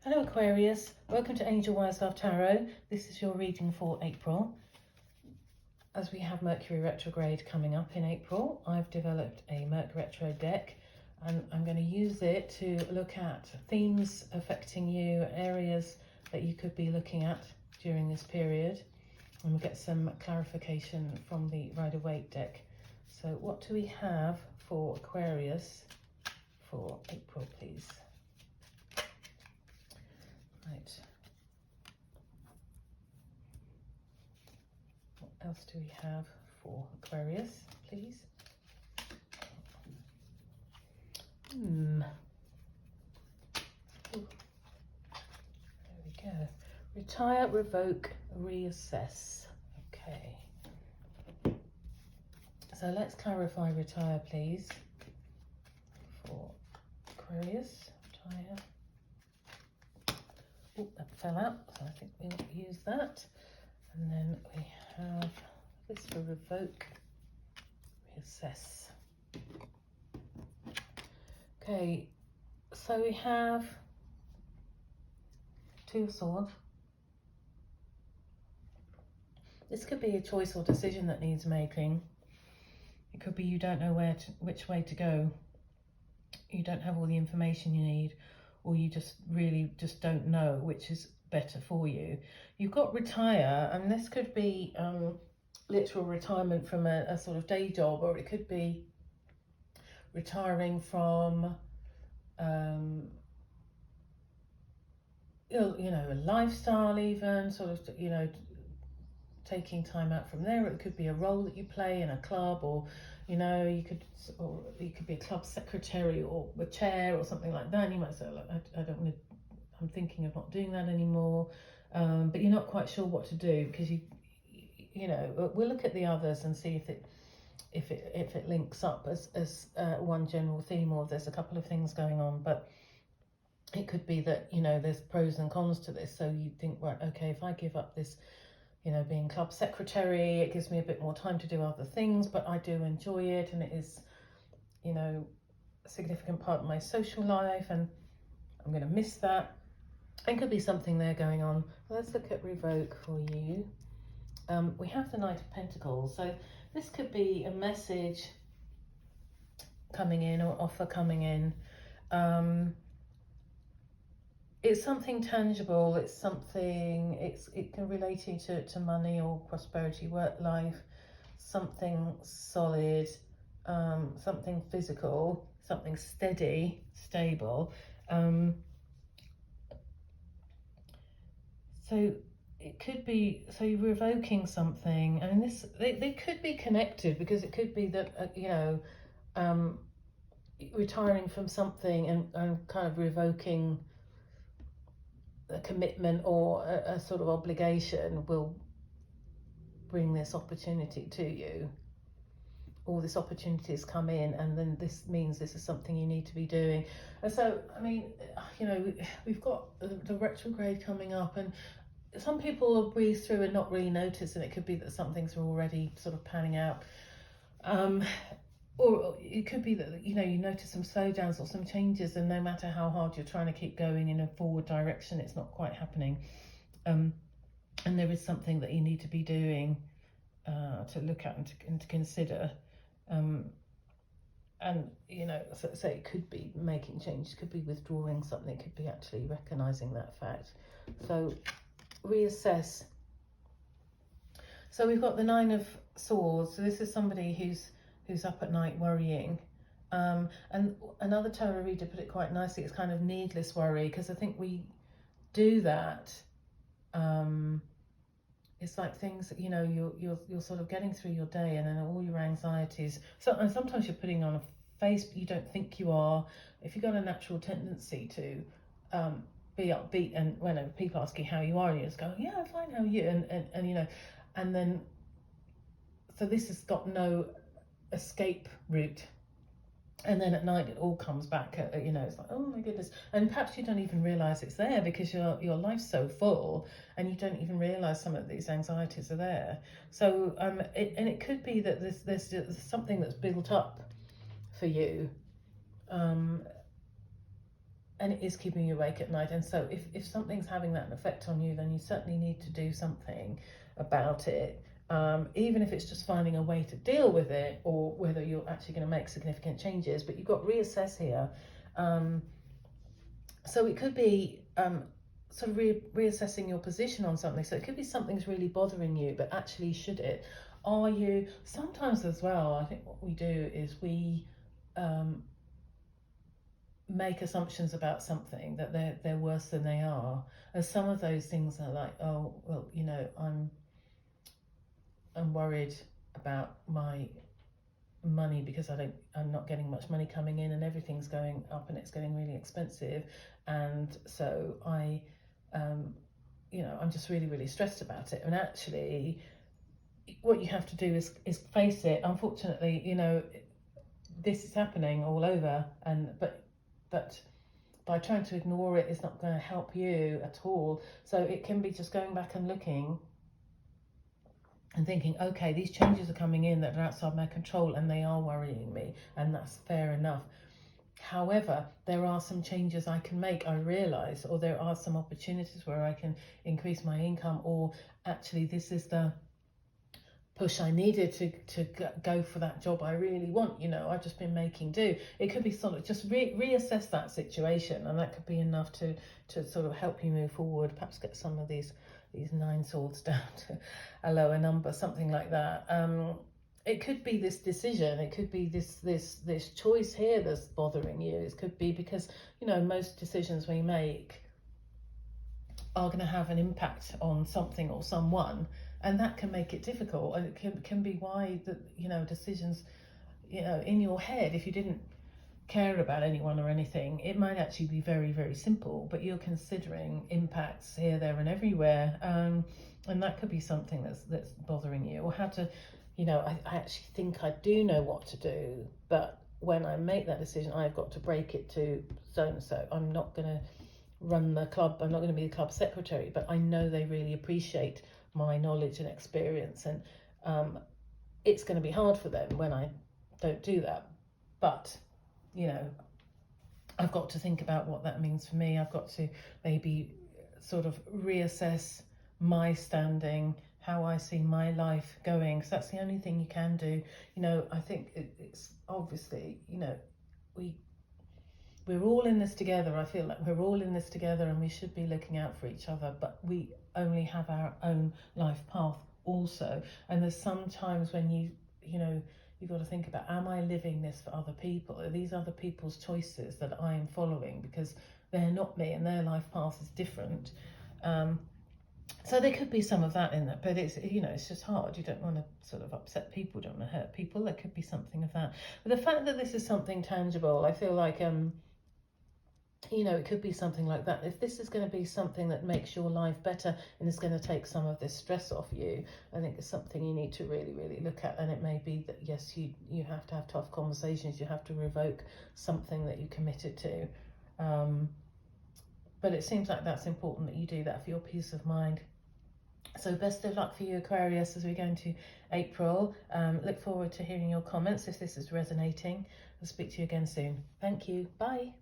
Hello Aquarius, welcome to Angel Wise Love Tarot. This is your reading for April. As we have Mercury retrograde coming up in April, I've developed a MercRetro deck and I'm going to use it to look at themes affecting you, areas that you could be looking at during this period. And we'll get some clarification from the Rider-Waite deck. So what do we have for Aquarius for April, please? Right. What else do we have for Aquarius, please? Ooh. There we go. Retire, revoke, reassess. Okay. So let's clarify retire, please, for Aquarius. Retire. Oh, that fell out, so I think we'll use that. And then we have this for revoke, reassess. Okay, so we have Two of Swords. This could be a choice or decision that needs making. It could be you don't know which way to go. You don't have all the information you need, or you just really don't know which is better for you. You've got retire, and this could be literal retirement from a sort of day job, or it could be retiring from you know, a lifestyle, even sort of, you know, taking time out from there. It could be a role that you play in a club, or you know, you could be a club secretary or a chair or something like that. And you might say, look, I don't want to, I'm thinking of not doing that anymore, but you're not quite sure what to do, because you know, we'll look at the others and see if it links up as one general theme, or if there's a couple of things going on. But it could be that, you know, there's pros and cons to this. So you think, right, okay, if I give up this, you know, being club secretary, it gives me a bit more time to do other things, but I do enjoy it, and it is, you know, a significant part of my social life, and I'm going to miss that. And could be something there going on. Let's look at revoke for you. We have the Knight of Pentacles, so this could be a message coming in, or offer coming in. It's something tangible, it's something, it can relate you to money or prosperity, work life, something solid, something physical, something steady, stable. So it could be, so you're revoking something, and this, they could be connected, because it could be that, you know, retiring from something and kind of revoking a commitment or a sort of obligation will bring this opportunity to you, or this opportunity has come in, and then this means this is something you need to be doing. And so, I mean, you know, we've got the retrograde coming up, and some people will breeze through and not really notice, and it could be that some things are already sort of panning out. Or it could be that, you know, you notice some slowdowns or some changes, and no matter how hard you're trying to keep going in a forward direction, it's not quite happening. And there is something that you need to be doing to look at and to consider. And, you know, so it could be making change, it could be withdrawing something, it could be actually recognising that fact. So reassess. So we've got the Nine of Swords. So this is somebody who's up at night worrying, and another tarot reader put it quite nicely, it's kind of needless worry, because I think we do that. It's like things that, you know, you're sort of getting through your day, and then all your anxieties, and sometimes you're putting on a face but you don't think you are. If you've got a natural tendency to be upbeat, and when people ask you how you are, and you just go, yeah, I'm fine, how are you, and you know, and then so this has got no escape route, and then at night it all comes back. You know, it's like, oh my goodness, and perhaps you don't even realize it's there, because your life's so full, and you don't even realize some of these anxieties are there. So it could be that there's something that's built up for you, and and it is keeping you awake at night. And so if something's having that effect on you, then you certainly need to do something about it. Even if it's just finding a way to deal with it, or whether you're actually going to make significant changes. But you've got reassess here. So it could be sort of reassessing your position on something. So it could be something's really bothering you, but actually, should it? Are you, sometimes as well, I think what we do is we make assumptions about something, that they're worse than they are. And some of those things are like, oh, well, you know, I'm worried about my money because I'm not getting much money coming in, and everything's going up and it's getting really expensive, and so you know, I'm just really, really stressed about it. And actually, what you have to do is face it. Unfortunately, you know, this is happening all over, and but by trying to ignore it is not going to help you at all. So it can be just going back and looking and thinking, okay, these changes are coming in that are outside my control and they are worrying me, and that's fair enough. However, there are some changes I can make, I realise, or there are some opportunities where I can increase my income, or actually this is the push I needed to go for that job I really want. You know, I've just been making do. It could be sort of just reassess that situation, and that could be enough to sort of help you move forward, perhaps get some of these 9 swords down to a lower number, something like that. It could be this decision, it could be this choice here that's bothering you. It could be because, you know, most decisions we make are going to have an impact on something or someone, and that can make it difficult. And it can be why that, you know, decisions, you know, in your head, if you didn't care about anyone or anything, it might actually be very, very simple, but you're considering impacts here, there and everywhere, and that could be something that's bothering you. Or how to, you know, I actually think I do know what to do, but when I make that decision, I've got to break it to so and so. I'm not going to run the club, I'm not going to be the club secretary, but I know they really appreciate my knowledge and experience, and it's going to be hard for them when I don't do that. But, you know, I've got to think about what that means for me. I've got to maybe sort of reassess my standing, how I see my life going, because that's the only thing you can do. You know, I think it's obviously, you know, we're all in this together. I feel like we're all in this together, and we should be looking out for each other, but we only have our own life path also. And there's sometimes when you know, you've got to think about, am I living this for other people? Are these other people's choices that I am following? Because they're not me and their life path is different. So there could be some of that in that, but it's, you know, it's just hard. You don't want to sort of upset people, don't want to hurt people. There could be something of that. But the fact that this is something tangible, I feel like, you know, it could be something like that. If this is going to be something that makes your life better and is going to take some of this stress off you, I think it's something you need to really, really look at. And it may be that, yes, you have to have tough conversations. You have to revoke something that you committed to. But it seems like that's important that you do that for your peace of mind. So best of luck for you, Aquarius, as we go into April. Look forward to hearing your comments if this is resonating. I'll speak to you again soon. Thank you. Bye.